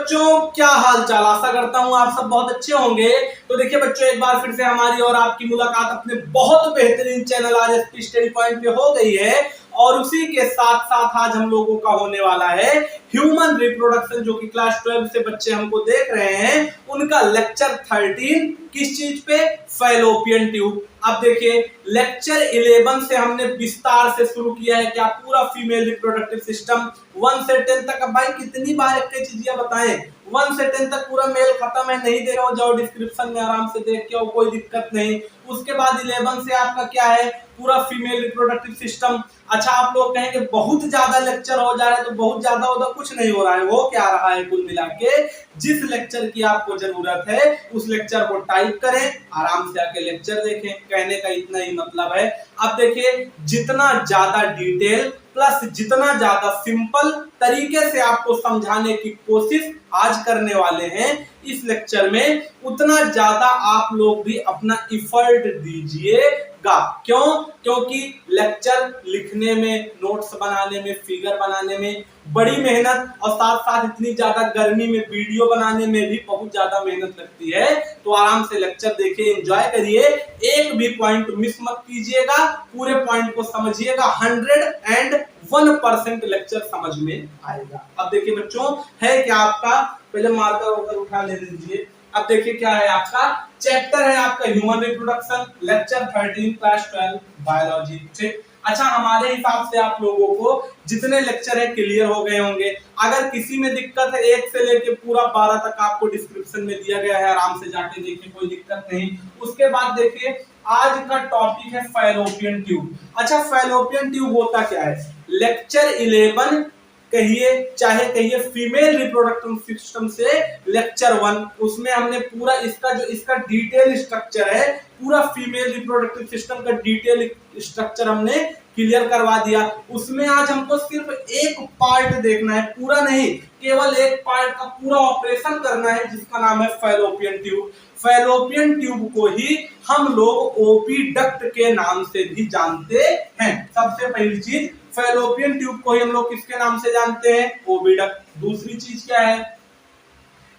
बच्चों, क्या हाल चाल। आशा करता हूं आप सब बहुत अच्छे होंगे। तो देखिए बच्चों, एक बार फिर से हमारी और आपकी मुलाकात अपने बहुत बेहतरीन चैनल आरएसपी स्टडी पॉइंट पे हो गई है। और उसी के साथ साथ आज हम लोगों का होने वाला है ह्यूमन रिप्रोडक्शन, जो कि क्लास 12 से बच्चे हमको देख रहे हैं, उनका लेक्चर 13 किस चीज पे? Fallopian tube. अब देखिए, लेक्चर 11 से हमने विस्तार से शुरू किया है क्या? पूरा फीमेल रिप्रोडक्टिव सिस्टम 1 से 10 तक। अब भाई कितनी बार एक चीजें बताएं, 1 से 10 तक पूरा मेल खत्म है, नहीं देख रहा हो जाओ डिस्क्रिप्शन में आराम से देख के आओ, कोई दिक्कत नहीं। उसके बाद 11 से आपका क्या है? पूरा फीमेल रिप्रोडक्टिव सिस्टम। अच्छा, आप लोग कहेंगे बहुत ज्यादा लेक्चर हो जा रहा है, तो बहुत ज्यादा होता कुछ नहीं हो रहा है। वो क्या रहा है कुल मिला के, जिस लेक्चर की आपको जरूरत है उस लेक्चर को टाइप करें, आराम से आके लेक्चर देखें। कहने का इतना ही मतलब है। अब देखिए, जितना ज्यादा डिटेल प्लस जितना ज्यादा सिंपल तरीके से आपको समझाने की कोशिश आज करने वाले हैं इस लेक्चर में, उतना ज्यादा आप लोग भी अपना इफर्ट दीजिएगा। क्यों? क्योंकि लेक्चर लिखने में, नोट्स बनाने में, फिगर बनाने में बड़ी मेहनत, और साथ साथ इतनी ज्यादा गर्मी में वीडियो बनाने में भी बहुत ज्यादा मेहनत लगती है। तो आराम से लेक्चर देखिए, एंजॉय करिए, एक भी पॉइंट मिस मत कीजिएगा, पूरे पॉइंट को समझिएगा। 101% लेक्चर समझ में आएगा। अब देखिए बच्चों, है क्या आपका, पहले मार्कर वगैरह उठा ले लीजिए। अब देखिए क्या है आपका चैप्टर, है आपका human reproduction, lecture 13 class 12 biology. ठीक। अच्छा, हमारे हिसाब से आप लोगों को जितने लेक्चर है क्लियर हो गए होंगे। अगर किसी में दिक्कत है, 1 से लेके पूरा 12 तक आपको डिस्क्रिप्शन में दिया गया है, आराम से जाके देखिए, कोई दिक्कत नहीं। उसके बाद देखिए, आज का टॉपिक है फैलोपियन ट्यूब। अच्छा, फैलोपियन ट्यूब होता क्या है? लेक्चर 11 कहिए, चाहे कहिए फीमेल रिप्रोडक्टिव सिस्टम से लेक्चर 1, उसमें हमने पूरा इसका डिटेल स्ट्रक्चर है, पूरा फीमेल रिप्रोडक्टिव सिस्टम का डिटेल स्ट्रक्चर हमने क्लियर करवा दिया। उसमें आज हमको सिर्फ एक पार्ट देखना है, पूरा नहीं, केवल एक पार्ट का पूरा ऑपरेशन करना है, जिसका नाम है फैलोपियन ट्यूब। फैलोपियन ट्यूब को ही हम लोग ओविडक्ट के नाम से भी जानते हैं। सबसे पहली चीज, फैलोपियन ट्यूब को ही हम लोग किसके नाम से जानते हैं? ओविडक्ट। दूसरी चीज क्या है?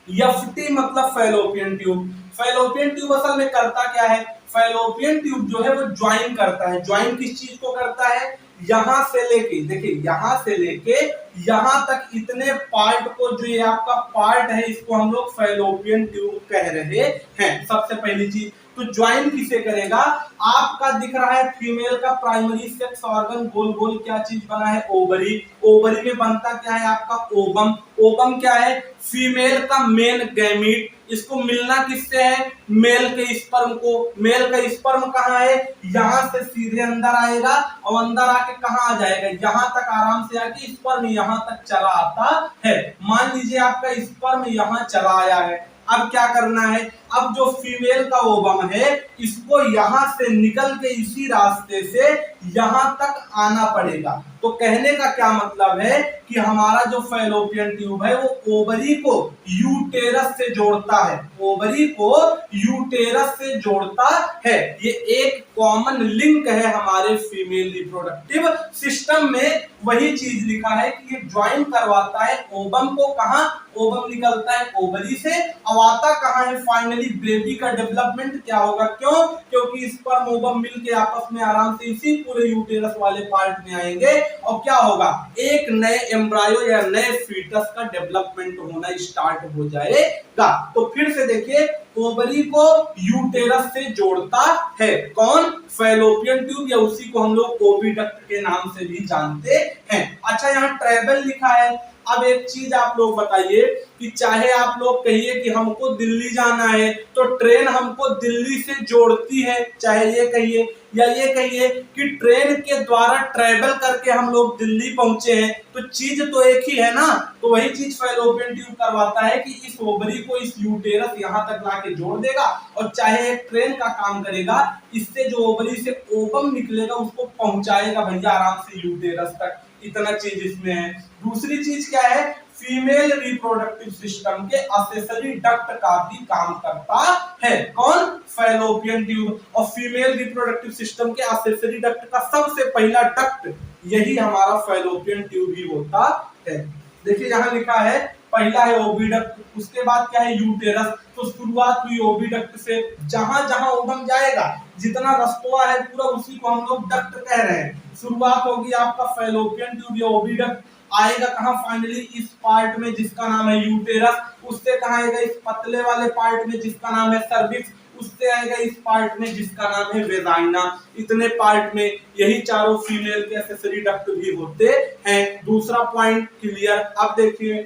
एफटी मतलब फैलोपियन ट्यूब। फैलोपियन ट्यूब असल में करता क्या है? फैलोपियन ट्यूब जो है वो ज्वाइन करता है। ज्वाइन किस चीज को करता है? यहां से लेके, देखिए यहां से लेके यहां तक इतने पार्ट को, जो ये आपका पार्ट है, इसको हम लोग फैलोपियन ट्यूब कह रहे हैं। सबसे पहली चीज तो ज्वाइन किसे करेगा? आपका दिख रहा है फीमेल का प्राइमरी सेक्स ऑर्गन, गोल गोल क्या चीज बना है? ओवरी। ओवरी में बनता क्या है आपका? ओवम। ओवम क्या है? फीमेल का मेन गैमीट। इसको मिलना किससे है? मेल के स्पर्म को। मेल का स्पर्म कहाँ है? यहां से सीधे अंदर आएगा, और अंदर आके कहाँ आ जाएगा? यहां तक आराम से आके स्पर्म यहां तक चला आता है। मान लीजिए आपका स्पर्म यहां चला आया है। अब क्या करना है? अब जो फीमेल का ओवम है, इसको यहां से निकल के इसी रास्ते से यहां तक आना पड़ेगा। तो कहने का क्या मतलब है कि हमारा जो फैलोपियन ट्यूब है वो ओवरी को यूटेरस से जोड़ता है। ओवरी को यूटेरस से जोड़ता है। ये एक कॉमन लिंक है हमारे फीमेल रिप्रोडक्टिव सिस्टम में। वही चीज लिखा है कि ये ज्वाइन करवाता है ओवम को। कहां? ओवम निकलता है ओवरी से, अब आता कहां है? फाइनली बेबी का डेवलपमेंट क्या होगा? क्यों? क्योंकि स्पर्म ओवम मिलके आपस में आराम से इसी पूरे यूटेरस वाले पार्ट में आएंगे, और क्या होगा? एक नए एम्ब्रायो या नए फीटस का डेवलपमेंट होना स्टार्ट हो जाएगा। तो फिर से देखिए, ओवरी को यूटेरस से जोड़ता है कौन? फैलोपियन ट्यूब, या उसी को हम लोग ओविडक्ट के नाम से भी जानते हैं। अच्छा, यहाँ ट्रेवल लिखा है। अब एक चीज आप लोग बताइए कि चाहे आप लोग कहिए कि हमको दिल्ली जाना है, तो ट्रेन हमको दिल्ली से जोड़ती है, चाहे ये कहिए, या ये कहिए कि ट्रेन के द्वारा ट्रेवल करके हम लोग दिल्ली पहुंचे हैं, तो चीज तो एक ही है ना। तो वही चीज फैलोपियन ट्यूब करवाता है कि इस ओवरी को इस यूटेरस यहां तक लाके जोड़ देगा, और चाहे एक ट्रेन का काम करेगा, इससे जो ओवरी से ओवम निकलेगा उसको पहुंचाएगा भैया आराम से यूटेरस तक। इतना चीज इसमें है। दूसरी चीज क्या है? फीमेल रिप्रोडक्टिव सिस्टम के एक्सेसरी डक्ट का भी काम करता है कौन? Fallopian tube. और फीमेल रिप्रोडक्टिव सिस्टम के एक्सेसरी डक्ट का सबसे पहला डक्ट यही हमारा फैलोपियन ट्यूब ही होता है। देखिए यहां लिखा है पहला है ओविडक्ट, उसके बाद क्या है यूटेरस। तो शुरुआत हुई ओविडक्ट से, जहां जहां ओवम जाएगा, जितना रस्तवा है पूरा उसी को हम लोग डक्ट कह रहे हैं। शुरुआत होगी आपका फैलोपियन ट्यूब या ओविडक्ट, आएगा कहां फाइनली इस पार्ट में जिसका नाम है यूटेरस, उससे कहां आएगा इस पतले वाले पार्ट में जिसका नाम है सर्विक्स, उससे आएगा इस पार्ट में जिसका नाम है वेजाइना। इतने पार्ट में यही चारों फीमेल के एक्सेसरी डक्ट भी होते हैं। दूसरा पॉइंट क्लियर। अब देखिए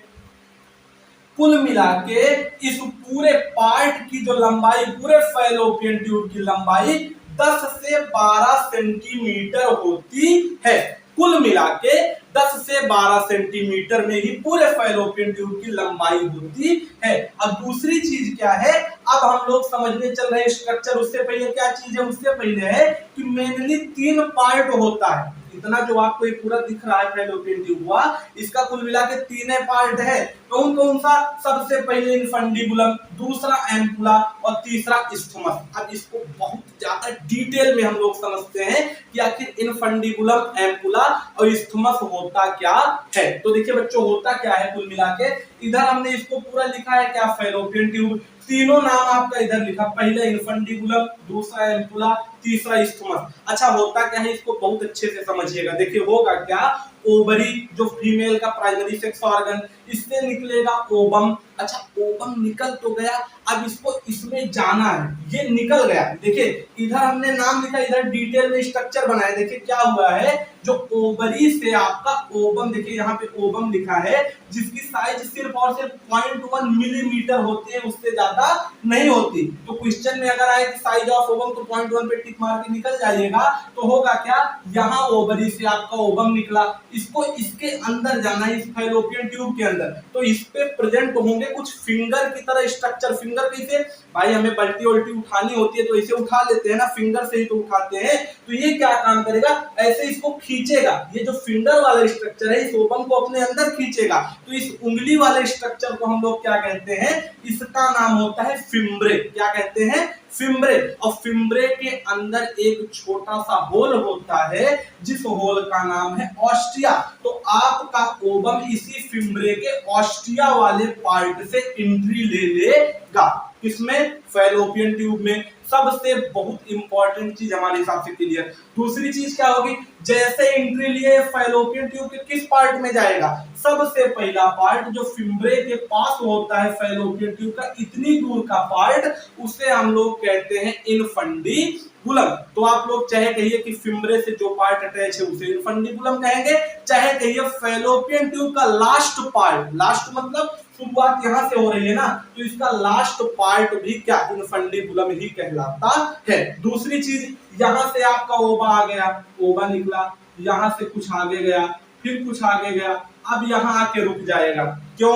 कुल मिला के इस पूरे पार्ट की जो लंबाई, पूरे फैलोपियन ट्यूब की लंबाई 10 से 12 सेंटीमीटर होती है। कुल मिला के 10 से 12 सेंटीमीटर में ही पूरे फैलोपियन ट्यूब की लंबाई होती है। अब दूसरी चीज क्या है, अब हम लोग समझने चल रहे हैं स्ट्रक्चर। उससे पहले क्या चीज है, उससे पहले है कि मेनली 3 पार्ट होता है। इतना जो आपको ये पूरा दिख रहा है फैलोपियन ट्यूब हुआ, इसका कुल मिला के 3 पार्ट है। कौन कौन सा? सबसे पहले इनफंडिबुलम, दूसरा एम्पुला और तीसरा इस्थमस। अब इसको बहुत ज्यादा डिटेल में हम लोग समझते हैं कि आखिर इनफंडिबुलम, एम्पुला और इस्थमस होता क्या है। तो देखिए बच्चों होता क्या है कुल मिला के, इधर हमने इसको पूरा लिखा है क्या, फैलोपियन ट्यूब। तीनों नाम आपका इधर लिखा, पहला इनफंडिबुलम, दूसरा एम्पुला, तीसरा इस्थमस। अच्छा होता क्या है इसको बहुत अच्छे से समझिएगा। देखिए होगा क्या, ओवरी जो फीमेल का प्राइमरी सेक्स ऑर्गन, इससे निकलेगा ओवम। अच्छा ओवम निकल तो गया, अब इसको इसमें जाना है, ये निकल गया। देखिए इधर हमने नाम लिखा, इधर डिटेल में स्ट्रक्चर बनाया। देखिए क्या हुआ है, जो ओवरी से आपका ओवम, देखिए यहाँ पे ओवम लिखा है, जिसकी साइज सिर्फ और सिर्फ 0.1 मिलीमीटर होती है, उससे ज्यादा नहीं होती। तो क्वेश्चन में अगर आए कि साइज ऑफ ओवम, तो 0.1 पे टिक मार के निकल जाइएगा। तो होगा क्या, यहाँ ओवरी से आपका ओवम निकला, इसको इसके अंदर जाना है, इस फैलोपियन ट्यूब के अंदर। तो इस पे प्रेजेंट होंगे कुछ फिंगर की तरह स्ट्रक्चर। फिंगर कैसे भाई, हमें बल्टी उल्टी उठानी होती है तो इसे उठा लेते हैं ना, फिंगर से ही तो उठाते हैं। तो ये क्या काम करेगा, ऐसे इसको खींचेगा। ये जो फिंगर वाला स्ट्रक्चर है इस ओवम को अपने अंदर खींचेगा। तो इस उंगली वाले स्ट्रक्चर को हम लोग क्या कहते हैं, इसका नाम होता है फिम्ब्रे। क्या कहते हैं, फिम्ब्रे। और फिम्ब्रे के अंदर एक छोटा सा होल होता है, जिस होल का नाम है ऑस्टिया। तो आपका ओवम इसी फिम्ब्रे के ऑस्टिया वाले पार्ट से एंट्री ले लेगा। किसमें, फैलोपियन ट्यूब में। सबसे बहुत इंपॉर्टेंट चीज हमारे हिसाब से क्लियर। दूसरी चीज क्या होगी, जैसे एंट्री लिए फैलोपियन ट्यूब के किस पार्ट में जाएगा, सबसे पहला पार्ट जो फिम्ब्रे के पास होता है फैलोपियन ट्यूब का, इतनी दूर का पार्ट, उसे हम लोग कहते हैं इनफंडिबुलम। तो आप लोग चाहे कहिए कि फिम्ब्रे से जो पार्ट अटैच है उसे इनफंडिबुलम कहेंगे, चाहे कहिए फैलोपियन ट्यूब का लास्ट पार्ट, लास्ट मतलब शुरुआत यहां से हो रही है ना, तो इसका लास्ट पार्ट भी क्या, इनफंडिबुलम ही कहलाता है। दूसरी चीज, यहां से आपका ओवा आ गया, ओवा निकला, यहां से कुछ आगे गया, फिर कुछ आगे गया, अब यहां आके रुक जाएगा। क्यों,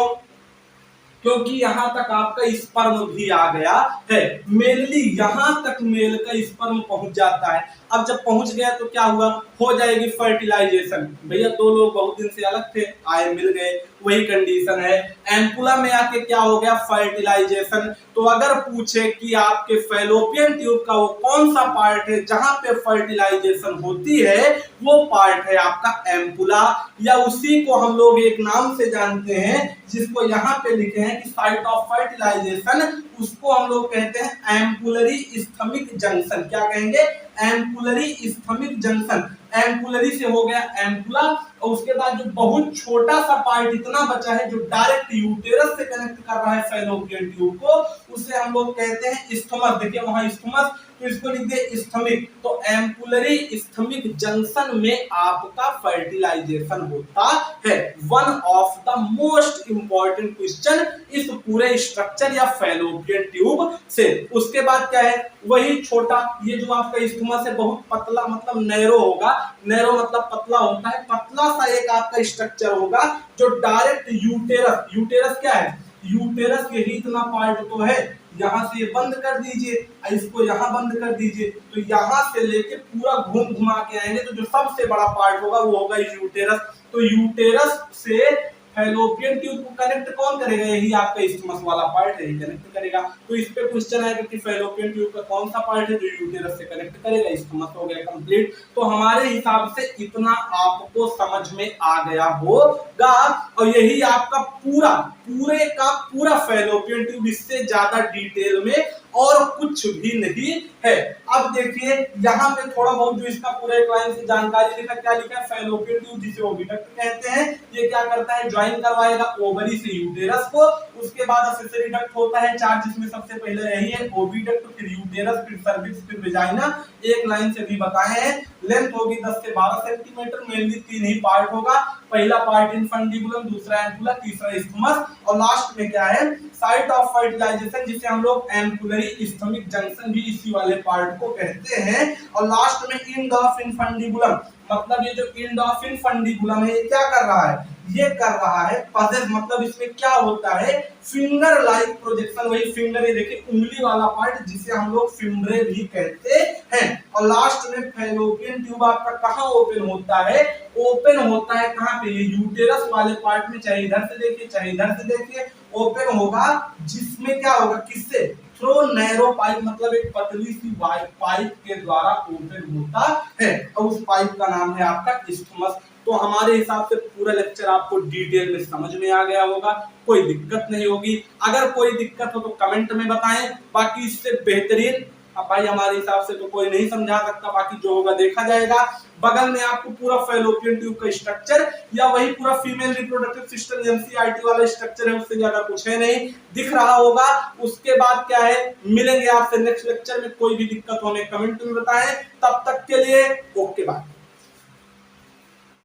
क्योंकि यहां तक आपका स्पर्म भी आ गया है। मेनली यहां तक मेल का स्पर्म पहुंच जाता है। अब जब पहुंच गया तो क्या हुआ, हो जाएगी फर्टिलाइजेशन। भैया दो लोग बहुत दिन से अलग थे, आए मिल गए, वही कंडीशन है। एम्पुला में आके क्या हो गया, फर्टिलाइजेशन। तो अगर पूछे कि आपके फैलोपियन ट्यूब का वो कौन सा पार्ट है जहां पे फर्टिलाइजेशन होती है, वो पार्ट है आपका एम्पुला, या उसी को हम लोग एक नाम से जानते हैं जिसको यहाँ पे लिखे हैं कि साइट ऑफ फर्टिलाइजेशन, उसको हम लोग कहते हैं एम्पुलरी इस्थमिक जंक्शन। क्या कहेंगे, एम्पुलरी इस्थमिक जंक्शन। एम्पुलरी से हो गया एम्पुला, और उसके बाद जो बहुत छोटा सा पार्ट इतना बचा है जो डायरेक्ट यूटेरस से कनेक्ट कर रहा है फैलोपियन ट्यूब को, उसे हम लोग कहते हैं इस्थमस। देखिए वहां इस्थमस, तो इसको लिख दे इस्थमिक। तो एम्पुलरी इस्थमिक जंक्शन में आपका फर्टिलाइजेशन होता है। One of the most important question इस पूरे स्ट्रक्चर या फैलोपियन ट्यूब से। उसके बाद क्या है, वही छोटा, ये जो आपका इस्थमस है बहुत पतला, मतलब नैरो होगा। नैरो मतलब पतला होता है, पतला सा एक आपका स्ट्रक्चर होगा जो डायरेक्ट यूटेरस, यूटेरस क्या है, यूटेरस के ही इतना पार्ट तो है, यहाँ से ये बंद कर दीजिए, इसको यहाँ बंद कर दीजिए, तो यहाँ से लेके पूरा घुमा के आएंगे, तो जो सबसे बड़ा पार्ट होगा वो होगा यूटेरस। तो यूटेरस से फैलोपियन ट्यूब को कनेक्ट कौन करेगा, यही आपका इस्थमस वाला पार्ट है, कनेक्ट करेगा। तो इस पे क्वेश्चन आएगा कि फैलोपियन ट्यूब का कौन सा पार्ट है जो यूटेरस से कनेक्ट करेगा, इस्थमस हो गया कंप्लीट। तो हमारे हिसाब से इतना आपको समझ में आ गया होगा, और यही आपका पूरे का पूरा फैलोपियन ट्यूब, इससे ज्यादा डिटेल में और कुछ भी नहीं है। अब देखिए यहाँ पे थोड़ा बहुत जो इसका पूरा एक लाइन से जानकारी लिखा, क्या लिखा है, फैलोपियन ट्यूब जिसे ओविडक्ट कहते हैं, ये क्या करता है, ज्वाइन करवाएगा ओवरी से यूटेरस को, उसके बाद एक्सेसरी डक्ट होता है 4, जिसमें सबसे पहले यही है ओविडक्ट, फिर यूटेरस, फिर सर्विक्स, फिर वेजाइना, एक लाइन से भी बताए हैं। लेंथ होगी 10 से 12 सेंटीमीटर, मेनली 3 ही पार्ट होगा, पहला पार्ट इनफंडिबुलम, दूसरा एम्पुला, तीसरा इस्थमस, और लास्ट में क्या है, साइट ऑफ फर्टिलाइजेशन, जिसे हम लोग एम्पुलरी इस्थमिक जंक्शन भी इसी वाले पार्ट को कहते हैं। और लास्ट में इंड ऑफ इनफंडिबुलम, मतलब ये जो इंड ऑफ इनफंडिबुलम है, ये क्या कर रहा है, ये कर रहा है पजेस, मतलब इसमें क्या होता है, फिंगर लाइक प्रोजेक्शन, वही फिंगर, ये देखिए उंगली वाला पार्ट जिसे हम लोग फिम्ब्रे भी कहते हैं। और लास्ट में फैलोपियन ट्यूब आपका कहाँ ओपन होता है, ओपन होता है कहाँ पे, ये यूटेरस वाले पार्ट में, चाहे इधर से देखिए चाहे इधर से देखिए, ओपन होगा, जिसमें क्या होगा, किससे, थ्रो नैरो पाइप, मतलब एक पतली सी पाइप के द्वारा ओपन होता है, और उस पाइप का नाम है आपका इस्थमस। तो हमारे हिसाब से पूरा लेक्चर आपको डिटेल में समझ में आ गया होगा, कोई दिक्कत नहीं होगी। अगर कोई दिक्कत हो तो कमेंट में बताएं, बाकी इससे बेहतरीन अब भाई हमारे हिसाब से तो कोई नहीं समझा सकता, बाकी जो होगा देखा जाएगा। बगल में आपको पूरा फैलोपियन ट्यूब का स्ट्रक्चर, या वही पूरा फीमेल रिप्रोडक्टिव सिस्टम एनसीईआरटी वाला स्ट्रक्चर है, उससे ज्यादा कुछ है नहीं, दिख रहा होगा। उसके बाद क्या है, मिलेंगे आपसे नेक्स्ट लेक्चर में, कोई भी दिक्कत होने कमेंट में बताएं। तब तक के लिए ओके बाय।